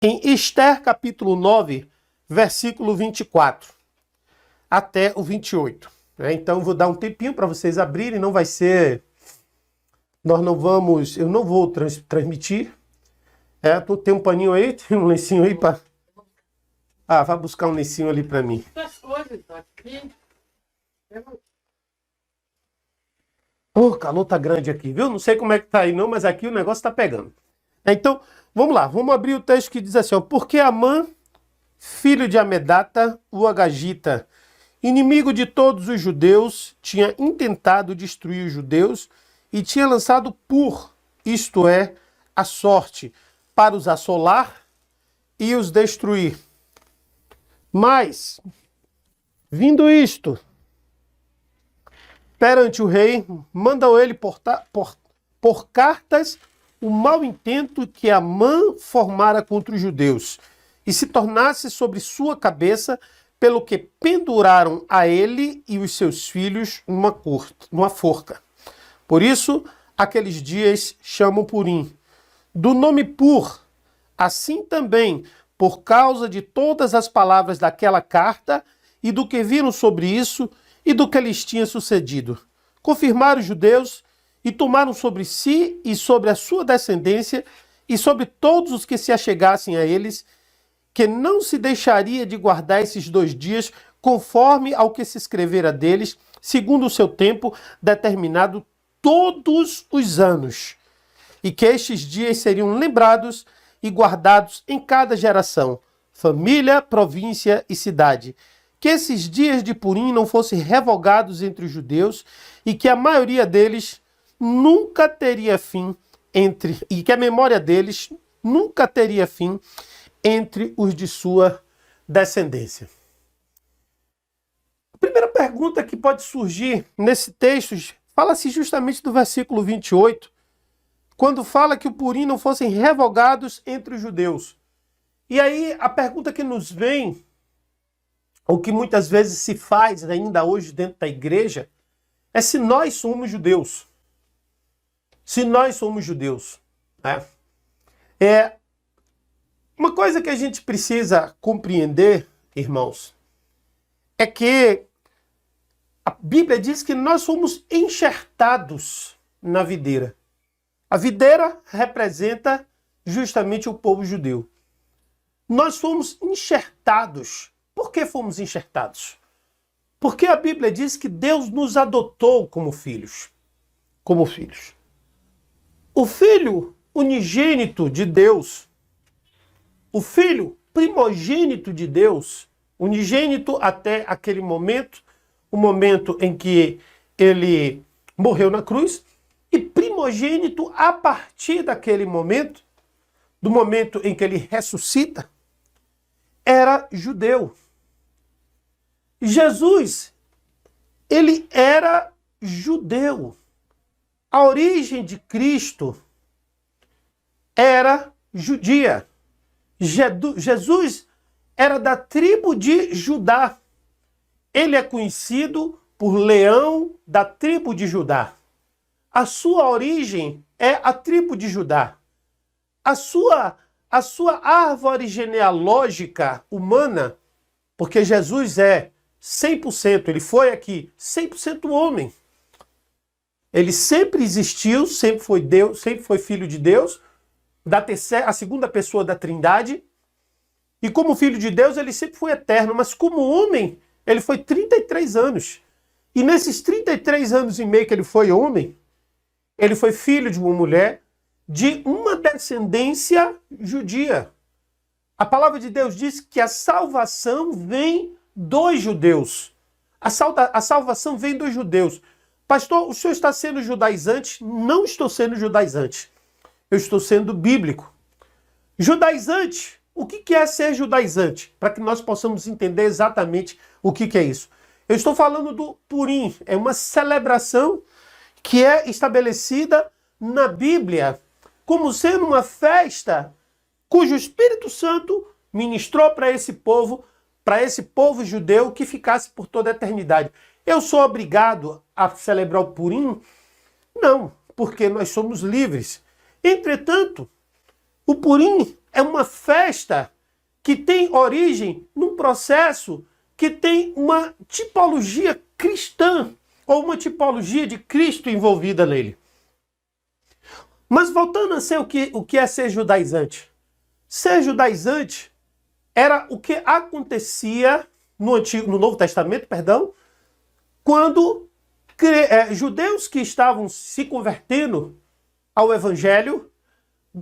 em Esther capítulo 9, versículo 24 até o 28. Então eu vou dar um tempinho para vocês abrirem, não vai ser... eu não vou transmitir. Tem um paninho aí, tem um lencinho aí para... vai buscar um lencinho ali para mim. O calor tá grande aqui, viu? Não sei como é que tá aí não, mas aqui o negócio tá pegando. Então, vamos lá, vamos abrir o texto que diz assim, ó. Porque Amã, filho de Amedata, o Agagita, inimigo de todos os judeus, tinha intentado destruir os judeus e tinha lançado isto é, a sorte, para os assolar e os destruir. Mas, vindo isto perante o rei, mandam ele por cartas o mau intento que Amã formara contra os judeus, e se tornasse sobre sua cabeça, pelo que penduraram a ele e os seus filhos numa forca. Por isso, aqueles dias chamam Purim. Do nome Pur, assim também, por causa de todas as palavras daquela carta e do que viram sobre isso e do que lhes tinha sucedido. Confirmaram os judeus e tomaram sobre si e sobre a sua descendência e sobre todos os que se achegassem a eles, que não se deixaria de guardar esses 2 dias, conforme ao que se escrevera deles, segundo o seu tempo determinado todos os anos, e que estes dias seriam lembrados e guardados em cada geração, família, província e cidade. Que esses dias de Purim não fossem revogados entre os judeus e que a maioria deles nunca teria fim e que a memória deles nunca teria fim entre os de sua descendência. A primeira pergunta que pode surgir nesse texto fala-se justamente do versículo 28, quando fala que o Purim não fossem revogados entre os judeus. E aí a pergunta que nos vem, ou que muitas vezes se faz ainda hoje dentro da igreja, é se nós somos judeus. Se nós somos judeus. Uma coisa que a gente precisa compreender, irmãos, é que a Bíblia diz que nós somos enxertados na videira. A videira representa justamente o povo judeu. Nós fomos enxertados. Por que fomos enxertados? Porque a Bíblia diz que Deus nos adotou como filhos. Como filhos. O filho unigênito de Deus, o filho primogênito de Deus, unigênito até aquele momento, o momento em que ele morreu na cruz, e primogênito a partir daquele momento, do momento em que ele ressuscita, era judeu. Jesus, ele era judeu. A origem de Cristo era judia. Jesus era da tribo de Judá. Ele é conhecido por Leão da tribo de Judá. A sua origem é a tribo de Judá. A sua árvore genealógica humana, porque Jesus é 100%, ele foi aqui 100% homem. Ele sempre existiu, sempre foi Deus, sempre foi filho de Deus, a segunda pessoa da Trindade. E como filho de Deus, ele sempre foi eterno, mas como homem, ele foi 33 anos. E nesses 33 anos e meio que ele foi homem, ele foi filho de uma mulher de uma descendência judia. A palavra de Deus diz que a salvação vem dos judeus. A salvação vem dos judeus. Pastor, o senhor está sendo judaizante? Não estou sendo judaizante. Eu estou sendo bíblico. Judaizante. O que é ser judaizante? Para que nós possamos entender exatamente o que é isso. Eu estou falando do Purim. É uma celebração que é estabelecida na Bíblia como sendo uma festa cujo Espírito Santo ministrou para esse povo judeu que ficasse por toda a eternidade. Eu sou obrigado a celebrar o Purim? Não, porque nós somos livres. Entretanto, o Purim é uma festa que tem origem num processo que tem uma tipologia cristã, ou uma tipologia de Cristo envolvida nele. Mas voltando a ser o que é ser judaizante. Ser judaizante era o que acontecia no Novo Testamento, quando judeus que estavam se convertendo ao Evangelho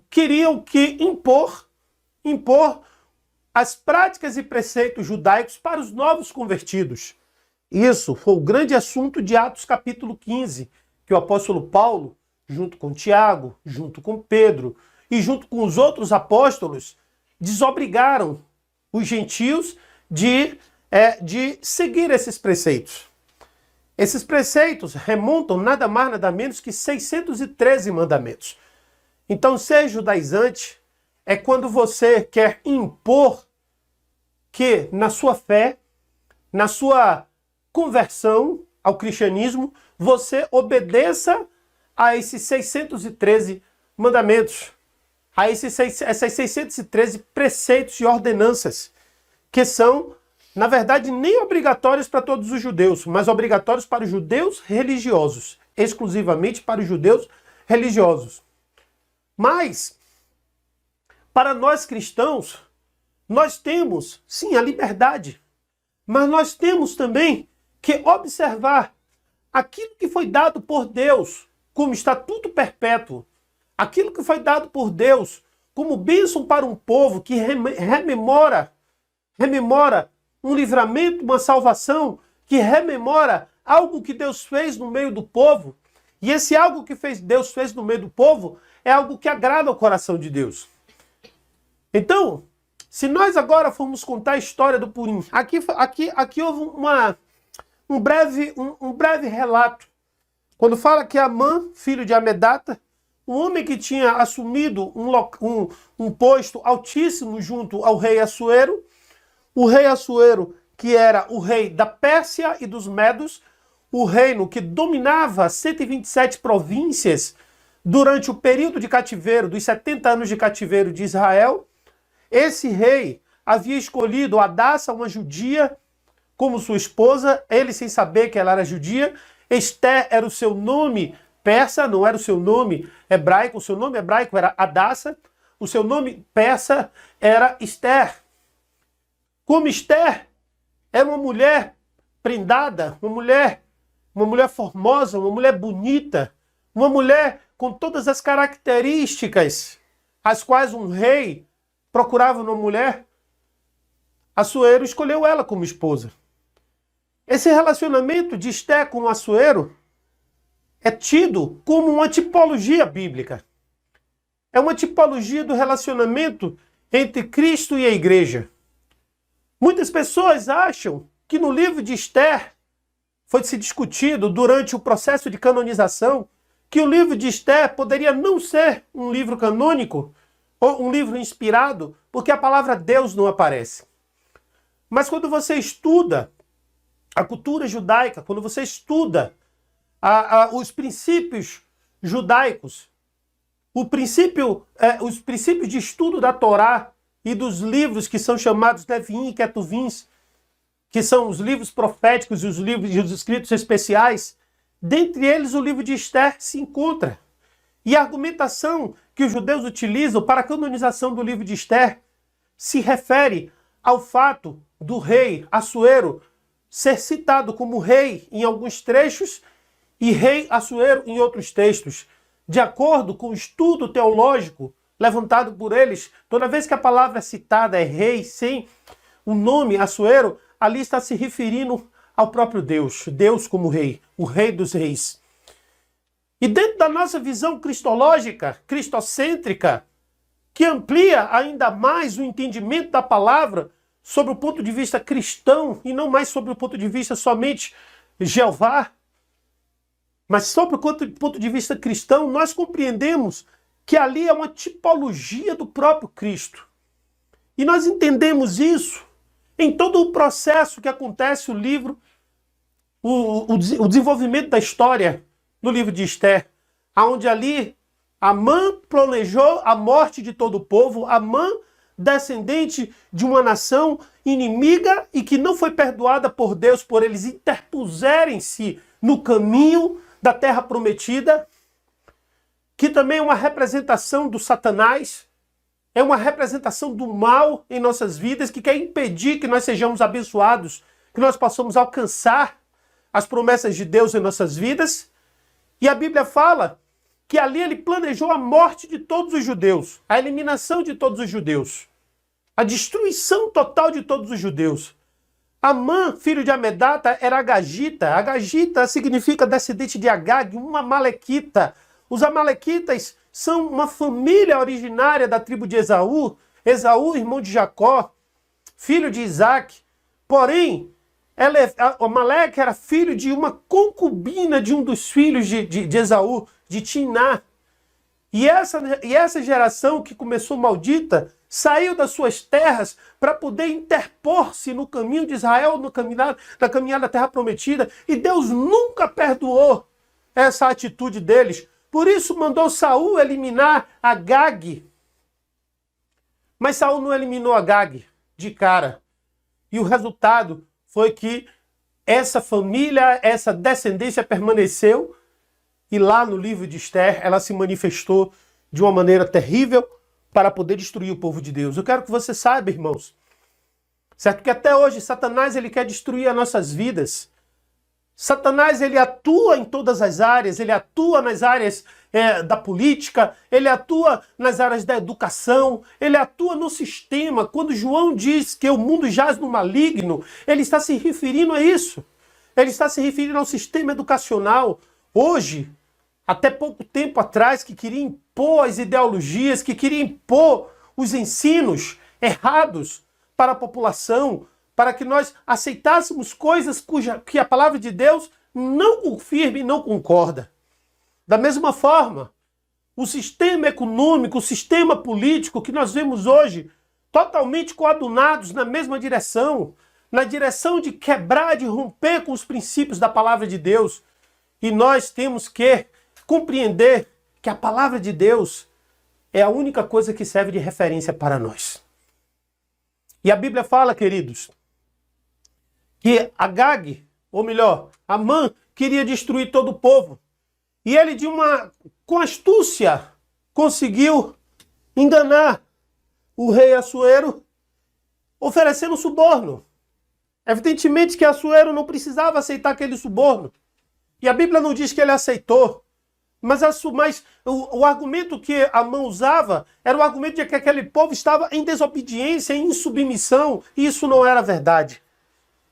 queriam impor as práticas e preceitos judaicos para os novos convertidos. Isso foi o grande assunto de Atos capítulo 15, que o apóstolo Paulo, junto com Tiago, junto com Pedro e junto com os outros apóstolos, desobrigaram os gentios de seguir esses preceitos. Esses preceitos remontam nada mais, nada menos que 613 mandamentos. Então, ser judaizante é quando você quer impor que na sua fé, na sua conversão ao cristianismo, você obedeça a esses 613 mandamentos, a essas 613 preceitos e ordenanças, que são, na verdade, nem obrigatórios para todos os judeus, mas obrigatórios para os judeus religiosos, exclusivamente para os judeus religiosos. Mas, para nós cristãos, nós temos, sim, a liberdade, mas nós temos também que observar aquilo que foi dado por Deus como estatuto perpétuo, aquilo que foi dado por Deus como bênção para um povo que rememora um livramento, uma salvação, que rememora algo que Deus fez no meio do povo. E esse algo que Deus fez no meio do povo é algo que agrada ao coração de Deus. Então, se nós agora formos contar a história do Purim, aqui houve um breve relato. Quando fala que Amã, filho de Amedata, um homem que tinha assumido um posto altíssimo junto ao rei Assuero, o rei Assuero, que era o rei da Pérsia e dos Medos, o reino que dominava 127 províncias durante o período de cativeiro, dos 70 anos de cativeiro de Israel. Esse rei havia escolhido Hadassa, uma judia, como sua esposa, ele sem saber que ela era judia. Esther era o seu nome persa, não era o seu nome hebraico. O seu nome hebraico era Hadassa, o seu nome persa era Esther. Como Esther era uma mulher prendada, uma mulher formosa, uma mulher bonita, uma mulher com todas as características as quais um rei procurava numa mulher, Assuero escolheu ela como esposa. Esse relacionamento de Esther com Assuero é tido como uma tipologia bíblica. É uma tipologia do relacionamento entre Cristo e a igreja. Muitas pessoas acham que no livro de Esther foi se discutido durante o processo de canonização que o livro de Esther poderia não ser um livro canônico ou um livro inspirado, porque a palavra Deus não aparece. Mas quando você estuda a cultura judaica, quando você estuda os princípios judaicos, os princípios de estudo da Torá e dos livros que são chamados Neviim e Ketuvins, que são os livros proféticos e os livros e os escritos especiais, dentre eles o livro de Esther se encontra. E a argumentação que os judeus utilizam para a canonização do livro de Esther se refere ao fato do rei Assuero ser citado como rei em alguns trechos e rei Assuero em outros textos. De acordo com o estudo teológico levantado por eles, toda vez que a palavra citada é rei sem o nome Assuero, ali está se referindo ao próprio Deus, Deus como rei, o rei dos reis. E dentro da nossa visão cristológica, cristocêntrica, que amplia ainda mais o entendimento da palavra sobre o ponto de vista cristão e não mais sobre o ponto de vista somente Jeová, mas sobre o ponto de vista cristão, nós compreendemos que ali é uma tipologia do próprio Cristo. E nós entendemos isso em todo o processo que acontece o livro, o desenvolvimento da história no livro de Esther, onde ali Amã planejou a morte de todo o povo. Amã, descendente de uma nação inimiga e que não foi perdoada por Deus por eles interpuserem-se no caminho da terra prometida, que também é uma representação do Satanás, é uma representação do mal em nossas vidas, que quer impedir que nós sejamos abençoados, que nós possamos alcançar as promessas de Deus em nossas vidas. E a Bíblia fala que ali ele planejou a morte de todos os judeus, a eliminação de todos os judeus, a destruição total de todos os judeus. Amã, filho de Amedata, era agagita. Agagita significa descendente de Agag, uma amalequita. Os amalequitas são uma família originária da tribo de Esaú. Esaú, irmão de Jacó, filho de Isaac. Porém, Amaleque era filho de uma concubina de um dos filhos de Esaú, de Tiná. E essa geração que começou maldita saiu das suas terras para poder interpor-se no caminho de Israel, na caminhada da terra prometida. E Deus nunca perdoou essa atitude deles. Por isso mandou Saul eliminar Agag. Mas Saul não eliminou Agag de cara. E o resultado foi que essa família, essa descendência permaneceu. E lá no livro de Esther, ela se manifestou de uma maneira terrível para poder destruir o povo de Deus. Eu quero que você saiba, irmãos, certo? Que até hoje Satanás ele quer destruir as nossas vidas. Satanás ele atua em todas as áreas, ele atua nas áreas da política, ele atua nas áreas da educação, ele atua no sistema. Quando João diz que o mundo jaz no maligno, ele está se referindo a isso. Ele está se referindo ao sistema educacional. Hoje, até pouco tempo atrás, que queria impor as ideologias, que queria impor os ensinos errados para a população, para que nós aceitássemos coisas que a palavra de Deus não confirma e não concorda. Da mesma forma, o sistema econômico, o sistema político que nós vemos hoje, totalmente coadunados na mesma direção, na direção de quebrar, de romper com os princípios da palavra de Deus. E nós temos que compreender que a palavra de Deus é a única coisa que serve de referência para nós. E a Bíblia fala, queridos, que Agag, ou melhor, Amã, queria destruir todo o povo. E ele, com astúcia, conseguiu enganar o rei Assuero, oferecendo suborno. Evidentemente que Assuero não precisava aceitar aquele suborno. E a Bíblia não diz que ele aceitou. Mas o argumento que Amã usava era o argumento de que aquele povo estava em desobediência, em insubmissão. E isso não era verdade.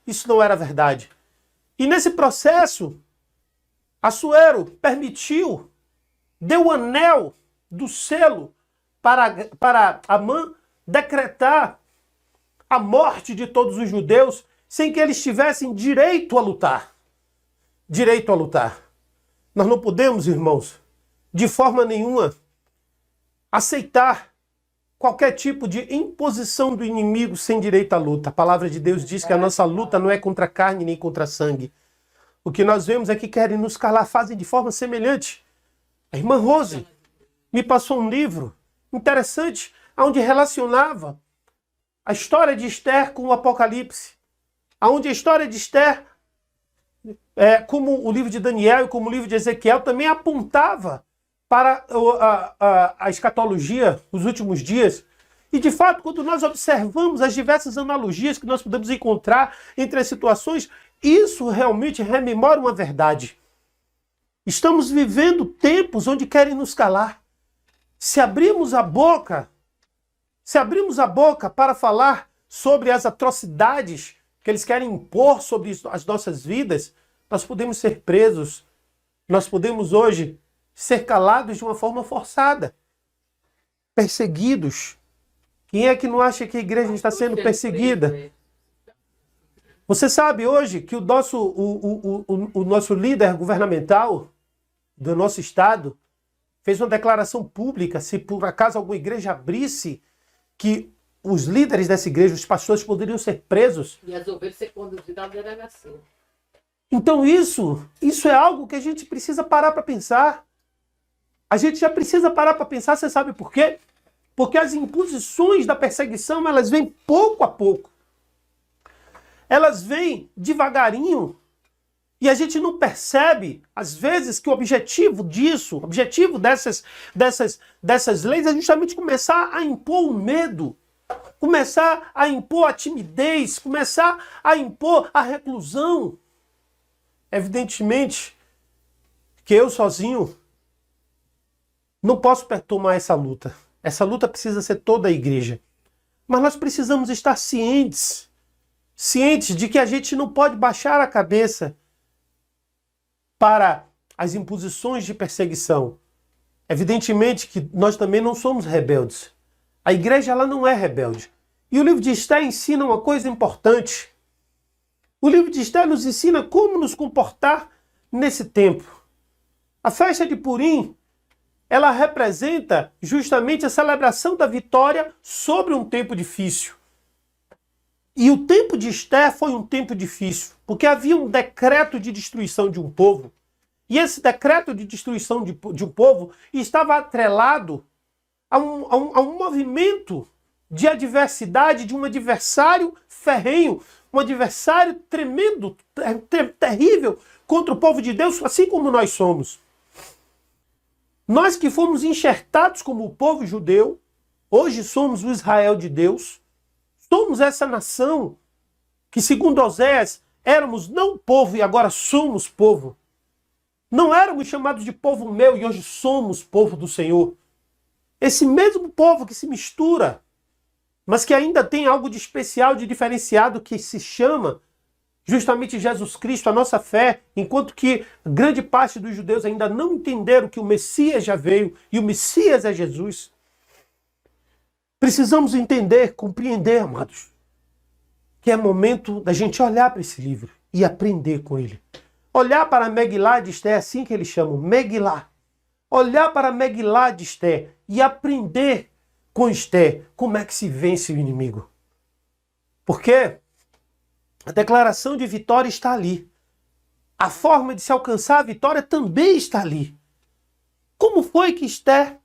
Isso não era verdade. E nesse processo, Assuero permitiu, deu o anel do selo para Amã decretar a morte de todos os judeus sem que eles tivessem direito a lutar. Direito a lutar. Nós não podemos, irmãos, de forma nenhuma, aceitar qualquer tipo de imposição do inimigo sem direito à luta. A palavra de Deus diz que a nossa luta não é contra a carne nem contra a sangue. O que nós vemos é que querem nos calar, fazem de forma semelhante. A irmã Rose me passou um livro interessante, onde relacionava a história de Esther com o Apocalipse. Onde a história de Esther, como o livro de Daniel e como o livro de Ezequiel, também apontava para a escatologia, os últimos dias. E, de fato, quando nós observamos as diversas analogias que nós podemos encontrar entre as situações, isso realmente rememora uma verdade. Estamos vivendo tempos onde querem nos calar. Se abrirmos a boca para falar sobre as atrocidades que eles querem impor sobre as nossas vidas, nós podemos ser presos. Nós podemos hoje ser calados de uma forma forçada, perseguidos. Quem é que não acha que a igreja está sendo perseguida? Você sabe hoje que o nosso líder governamental do nosso estado fez uma declaração pública, se por acaso alguma igreja abrisse, que os líderes dessa igreja, os pastores, poderiam ser presos. E as ovelhas ser conduzidas à delegacia. Então isso é algo que a gente precisa parar para pensar. A gente já precisa parar para pensar, você sabe por quê? Porque as imposições da perseguição, elas vêm pouco a pouco. Elas vêm devagarinho e a gente não percebe, às vezes, que o objetivo disso, o objetivo dessas leis é justamente começar a impor o medo, começar a impor a timidez, começar a impor a reclusão. Evidentemente que eu sozinho não posso tomar essa luta. Essa luta precisa ser toda a igreja. Mas nós precisamos estar cientes de que a gente não pode baixar a cabeça para as imposições de perseguição. Evidentemente que nós também não somos rebeldes. A igreja ela não é rebelde. E o livro de Esther ensina uma coisa importante. O livro de Esther nos ensina como nos comportar nesse tempo. A festa de Purim, ela representa justamente a celebração da vitória sobre um tempo difícil. E o tempo de Esther foi um tempo difícil, porque havia um decreto de destruição de um povo. E esse decreto de destruição de um povo estava atrelado a um movimento de adversidade, de um adversário ferrenho, um adversário tremendo, terrível contra o povo de Deus, assim como nós somos. Nós que fomos enxertados como o povo judeu, hoje somos o Israel de Deus, somos essa nação que, segundo Oséias, éramos não povo e agora somos povo. Não éramos chamados de povo meu e hoje somos povo do Senhor. Esse mesmo povo que se mistura, mas que ainda tem algo de especial, de diferenciado, que se chama justamente Jesus Cristo, a nossa fé, enquanto que grande parte dos judeus ainda não entenderam que o Messias já veio e o Messias é Jesus. Precisamos entender, compreender, amados, que é momento da gente olhar para esse livro e aprender com ele. Olhar para a Megilá de Esther, é assim que eles chamam, Megilá. Olhar para a Megilá de Esther e aprender com Esther como é que se vence o inimigo. Porque a declaração de vitória está ali. A forma de se alcançar a vitória também está ali. Como foi que Esther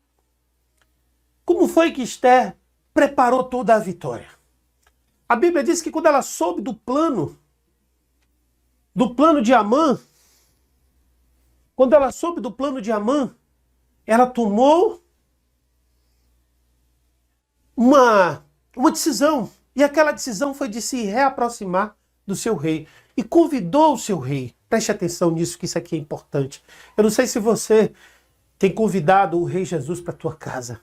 preparou toda a vitória? A Bíblia diz que quando ela soube do plano de Amã, ela tomou uma decisão. E aquela decisão foi de se reaproximar do seu rei. E convidou o seu rei. Preste atenção nisso, que isso aqui é importante. Eu não sei se você tem convidado o Rei Jesus para a tua casa.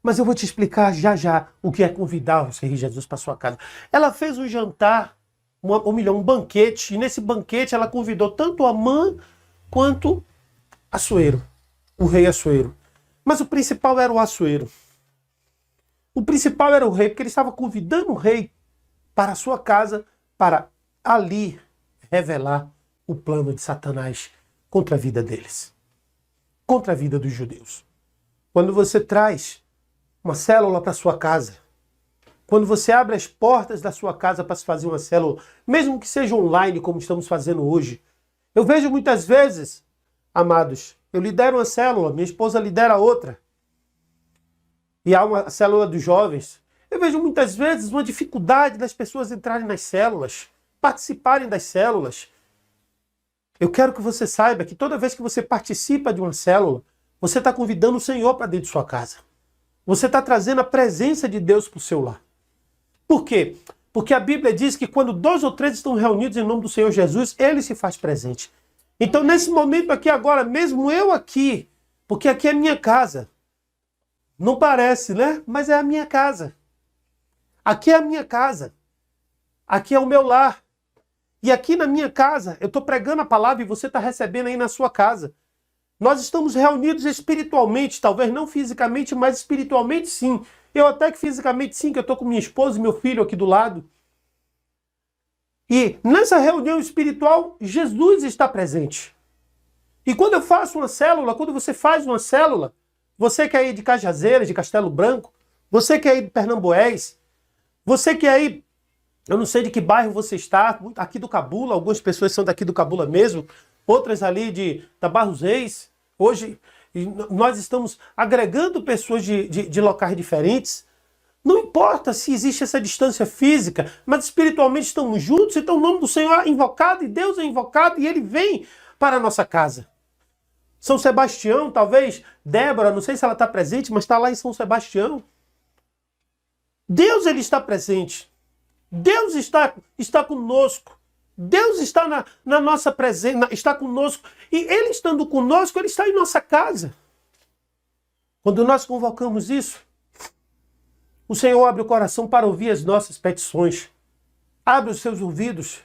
Mas eu vou te explicar já já o que é convidar o Rei Jesus para a sua casa. Ela fez um jantar, um banquete. E nesse banquete ela convidou tanto Amã quanto Assuero. O rei Assuero. Mas o principal era o Assuero. O principal era o rei, porque ele estava convidando o rei para a sua casa, para ali revelar o plano de Satanás contra a vida deles, contra a vida dos judeus. Quando você traz uma célula para a sua casa, quando você abre as portas da sua casa para se fazer uma célula, mesmo que seja online, como estamos fazendo hoje, eu vejo muitas vezes, amados, eu lidero uma célula, minha esposa lidera outra, e há uma célula dos jovens. Eu vejo muitas vezes uma dificuldade das pessoas entrarem nas células, participarem das células. Eu quero que você saiba que toda vez que você participa de uma célula, você está convidando o Senhor para dentro de sua casa. Você está trazendo a presença de Deus para o seu lar. Por quê? Porque a Bíblia diz que quando 2 ou 3 estão reunidos em nome do Senhor Jesus, Ele se faz presente. Então, nesse momento aqui agora, mesmo eu aqui, porque aqui é a minha casa, não parece, né? Mas é a minha casa. Aqui é a minha casa. Aqui é o meu lar. E aqui na minha casa, eu estou pregando a palavra e você está recebendo aí na sua casa. Nós estamos reunidos espiritualmente, talvez não fisicamente, mas espiritualmente sim. Eu até que fisicamente sim, que eu estou com minha esposa e meu filho aqui do lado. E nessa reunião espiritual, Jesus está presente. E quando eu faço uma célula, quando você faz uma célula, você que é aí de Cajazeiras, de Castelo Branco, você que é aí de Pernambués, você que é aí, eu não sei de que bairro você está, aqui do Cabula, algumas pessoas são daqui do Cabula mesmo, outras ali da Barros Reis. Hoje e nós estamos agregando pessoas de locais diferentes. Não importa se existe essa distância física, mas espiritualmente estamos juntos, então o nome do Senhor é invocado e Deus é invocado e Ele vem para a nossa casa. São Sebastião, talvez, Débora, não sei se ela está presente, mas está lá em São Sebastião. Deus, Ele está presente. Deus está conosco. Deus está na nossa presença, está conosco. E Ele estando conosco, Ele está em nossa casa. Quando nós convocamos isso, o Senhor abre o coração para ouvir as nossas petições. Abre os seus ouvidos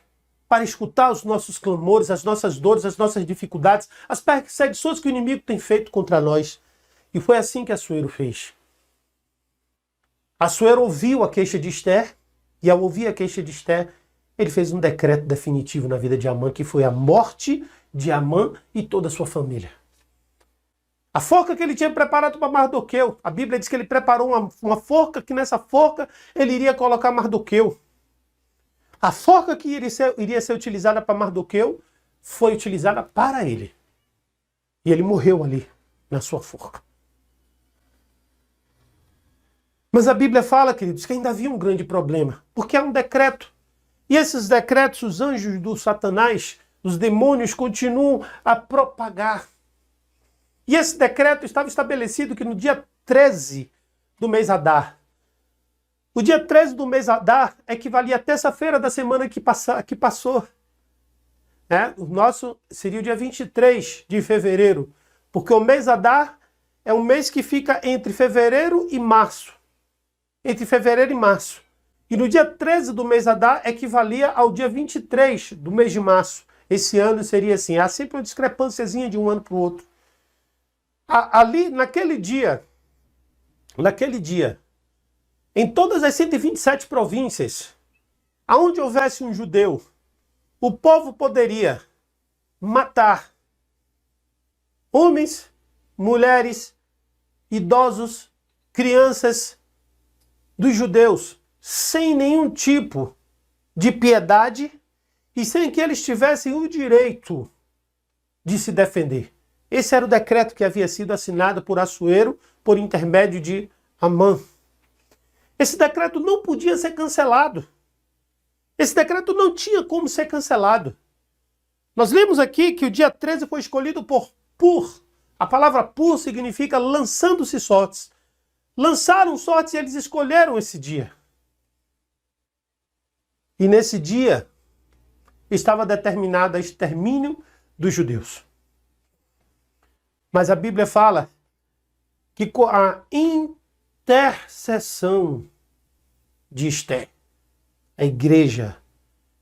para escutar os nossos clamores, as nossas dores, as nossas dificuldades, as perseguições que o inimigo tem feito contra nós. E foi assim que Assuero fez. Assuero ouviu a queixa de Esther, e ao ouvir a queixa de Esther, ele fez um decreto definitivo na vida de Amã, que foi a morte de Amã e toda a sua família. A forca que ele tinha preparado para Mardoqueu, a Bíblia diz que ele preparou uma forca, que nessa forca ele iria colocar Mardoqueu. A forca que iria ser utilizada para Mardoqueu foi utilizada para ele. E ele morreu ali, na sua forca. Mas a Bíblia fala, queridos, que ainda havia um grande problema, porque há um decreto. E esses decretos, os anjos do Satanás, os demônios, continuam a propagar. E esse decreto estava estabelecido que no dia 13 do mês Adar, o dia 13 do mês Adar equivalia à terça-feira da semana que passou. O nosso seria o dia 23 de fevereiro, porque o mês Adar é um mês que fica entre fevereiro e março. Entre fevereiro e março. E no dia 13 do mês Adar equivalia ao dia 23 do mês de março. Esse ano seria assim. Há sempre uma discrepânciazinha de um ano para o outro. Ali, naquele dia, em todas as 127 províncias, aonde houvesse um judeu, o povo poderia matar homens, mulheres, idosos, crianças dos judeus, sem nenhum tipo de piedade e sem que eles tivessem o direito de se defender. Esse era o decreto que havia sido assinado por Assuero por intermédio de Amã. Esse decreto não podia ser cancelado. Esse decreto não tinha como ser cancelado. Nós lemos aqui que o dia 13 foi escolhido por Pur. A palavra Pur significa lançando-se sortes. Lançaram sortes e eles escolheram esse dia. E nesse dia estava determinado o extermínio dos judeus. Mas a Bíblia fala que com a intercessão de Esther, a igreja,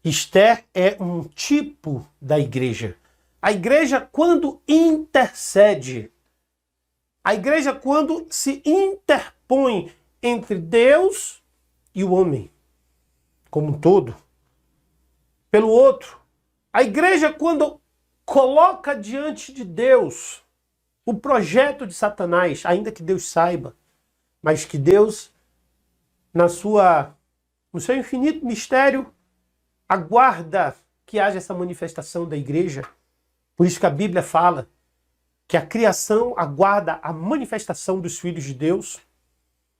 Esther é um tipo da igreja. A igreja quando intercede, a igreja quando se interpõe entre Deus e o homem, como um todo, pelo outro. A igreja quando coloca diante de Deus o projeto de Satanás, ainda que Deus saiba, mas que Deus, no seu infinito mistério, aguarda que haja essa manifestação da igreja. Por isso que a Bíblia fala que a criação aguarda a manifestação dos filhos de Deus.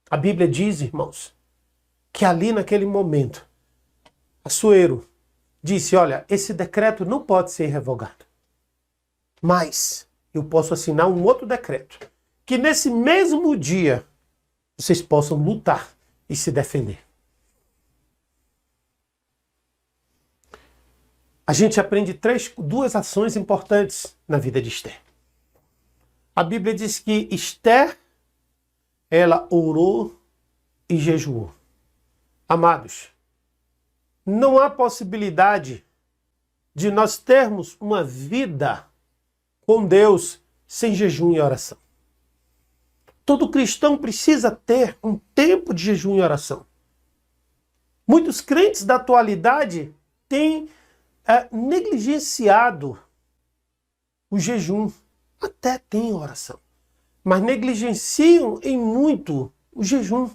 A Bíblia diz, irmãos, que ali naquele momento, Assuero disse, olha, esse decreto não pode ser revogado. Mas eu posso assinar um outro decreto, que nesse mesmo dia vocês possam lutar e se defender. A gente aprende duas ações importantes na vida de Esther. A Bíblia diz que Esther, ela orou e jejuou. Amados, não há possibilidade de nós termos uma vida com Deus sem jejum e oração. Todo cristão precisa ter um tempo de jejum e oração. Muitos crentes da atualidade têm negligenciado o jejum. Até tem oração, mas negligenciam em muito o jejum.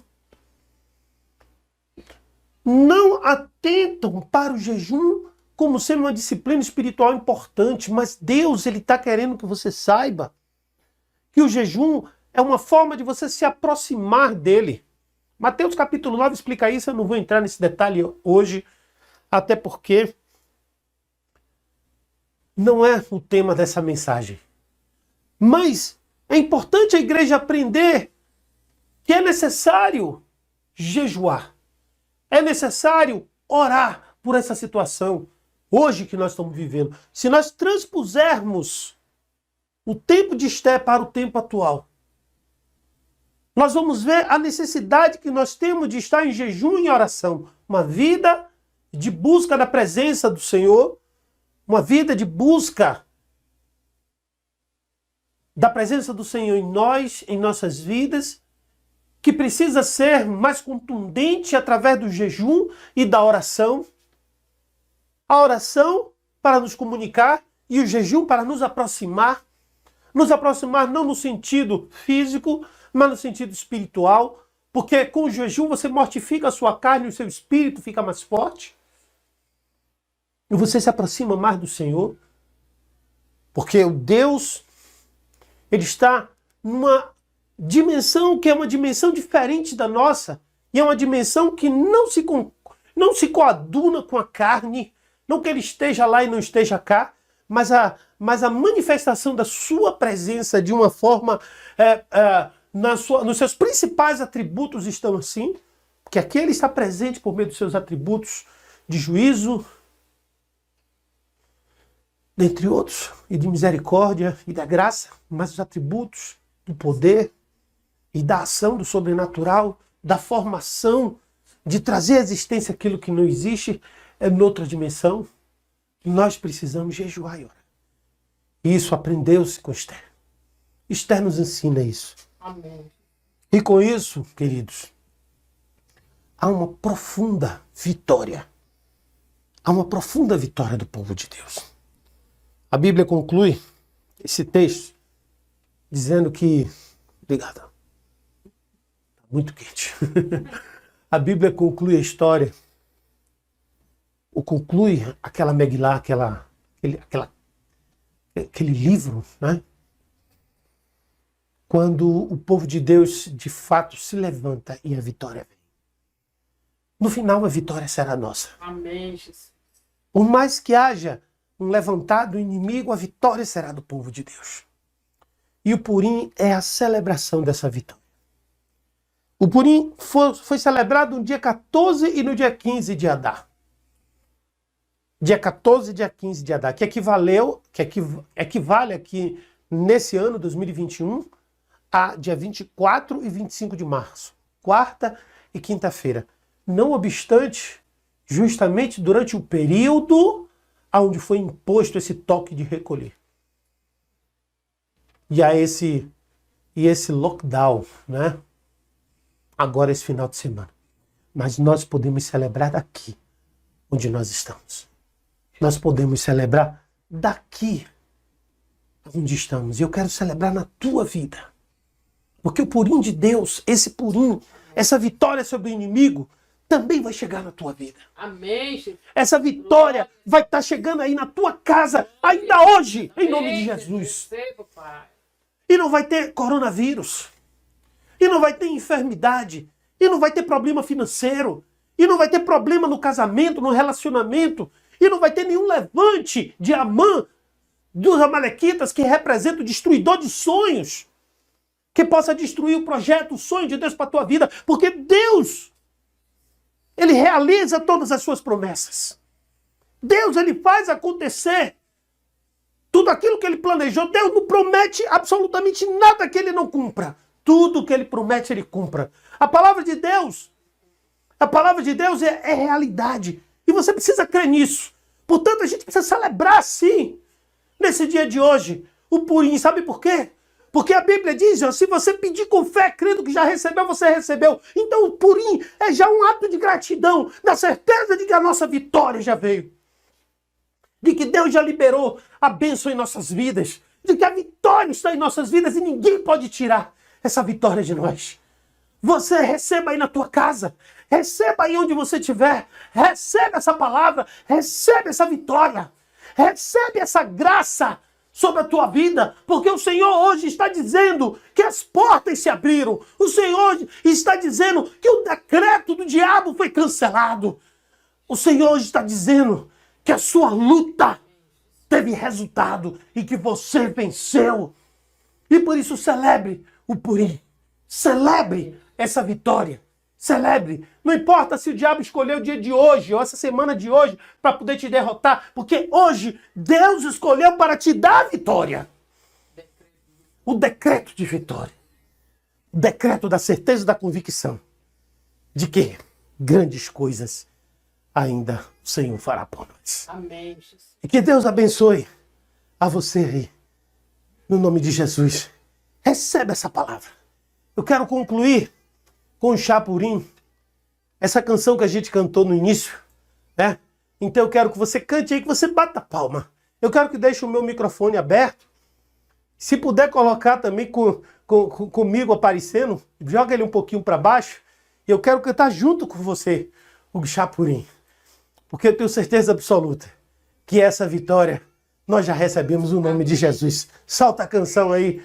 Não atentam para o jejum como sendo uma disciplina espiritual importante, mas Deus, Ele está querendo que você saiba que o jejum é uma forma de você se aproximar dele. Mateus capítulo 9 explica isso, eu não vou entrar nesse detalhe hoje, até porque não é o tema dessa mensagem. Mas é importante a igreja aprender que é necessário jejuar. É necessário orar por essa situação hoje que nós estamos vivendo. Se nós transpusermos o tempo de Esther para o tempo atual, nós vamos ver a necessidade que nós temos de estar em jejum e oração. Uma vida de busca da presença do Senhor, uma vida de busca da presença do Senhor em nós, em nossas vidas, que precisa ser mais contundente através do jejum e da oração. A oração para nos comunicar e o jejum para nos aproximar. Nos aproximar não no sentido físico, mas no sentido espiritual, porque com o jejum você mortifica a sua carne e o seu espírito fica mais forte. E você se aproxima mais do Senhor, porque o Deus, ele está numa dimensão que é uma dimensão diferente da nossa, e é uma dimensão que não se coaduna com a carne, não que ele esteja lá e não esteja cá, mas a manifestação da sua presença de uma forma, nos seus principais atributos estão assim, porque aqui ele está presente por meio dos seus atributos de juízo, dentre outros, e de misericórdia e da graça, mas os atributos do poder e da ação do sobrenatural, da formação, de trazer à existência aquilo que não existe, é noutra dimensão. Nós precisamos jejuar e orar. E isso aprendeu-se com Esther. Esther nos ensina isso. Amém. E com isso, queridos, há uma profunda vitória. Há uma profunda vitória do povo de Deus. A Bíblia conclui esse texto dizendo que... Obrigado. Está muito quente. A Bíblia conclui a história, ou conclui aquela Megilá, aquele livro, né? Quando o povo de Deus de fato se levanta e a vitória vem. No final a vitória será nossa. Amém, Jesus. Por mais que haja um levantado inimigo, a vitória será do povo de Deus. E o Purim é a celebração dessa vitória. O Purim foi celebrado no dia 14 e no dia 15 de Adar. Dia 14 e dia 15 de Adar, que equivale aqui nesse ano, 2021, a dia 24 e 25 de março, quarta e quinta-feira. Não obstante, justamente durante o período onde foi imposto esse toque de recolher. E há esse lockdown, né? Agora esse final de semana. Mas nós podemos celebrar daqui, onde nós estamos. Nós podemos celebrar daqui, onde estamos. E eu quero celebrar na tua vida. Porque o Purim de Deus, esse Purim, essa vitória sobre o inimigo, também vai chegar na tua vida. Amém, Jesus. Essa vitória vai estar chegando aí na tua casa, ainda hoje, em nome de Jesus. Receba, Pai. E não vai ter coronavírus. E não vai ter enfermidade. E não vai ter problema financeiro. E não vai ter problema no casamento, no relacionamento. E não vai ter nenhum levante de Amã, dos amalequitas, que representa o destruidor de sonhos, que possa destruir o projeto, o sonho de Deus para a tua vida. Porque Deus, Ele realiza todas as suas promessas. Deus, Ele faz acontecer tudo aquilo que Ele planejou. Deus não promete absolutamente nada que Ele não cumpra. Tudo que Ele promete, Ele cumpra. A palavra de Deus é realidade. E você precisa crer nisso. Portanto, a gente precisa celebrar, sim, nesse dia de hoje, o Purim. Sabe por quê? Porque a Bíblia diz, ó, se você pedir com fé, crendo que já recebeu, você recebeu. Então o Purim é já um ato de gratidão, da certeza de que a nossa vitória já veio. De que Deus já liberou a bênção em nossas vidas. De que a vitória está em nossas vidas e ninguém pode tirar essa vitória de nós. Você receba aí na tua casa, receba aí onde você estiver, recebe essa palavra, recebe essa vitória, recebe essa graça sobre a tua vida, porque o Senhor hoje está dizendo que as portas se abriram. O Senhor hoje está dizendo que o decreto do diabo foi cancelado. O Senhor hoje está dizendo que a sua luta teve resultado e que você venceu. E por isso celebre o Purim. Celebre essa vitória. Celebre. Não importa se o diabo escolheu o dia de hoje ou essa semana de hoje para poder te derrotar, porque hoje Deus escolheu para te dar a vitória. O decreto de vitória. O decreto da certeza e da convicção de que grandes coisas ainda o Senhor fará por nós. Amém, Jesus. E que Deus abençoe a você aí. No nome de Jesus. Recebe essa palavra. Eu quero concluir com o Chapurim, essa canção que a gente cantou no início, né? Então eu quero que você cante aí, que você bata a palma. Eu quero que deixe o meu microfone aberto. Se puder colocar também comigo aparecendo, joga ele um pouquinho para baixo. E eu quero cantar junto com você o Chapurim. Porque eu tenho certeza absoluta que essa vitória nós já recebemos no nome de Jesus. Solta a canção aí.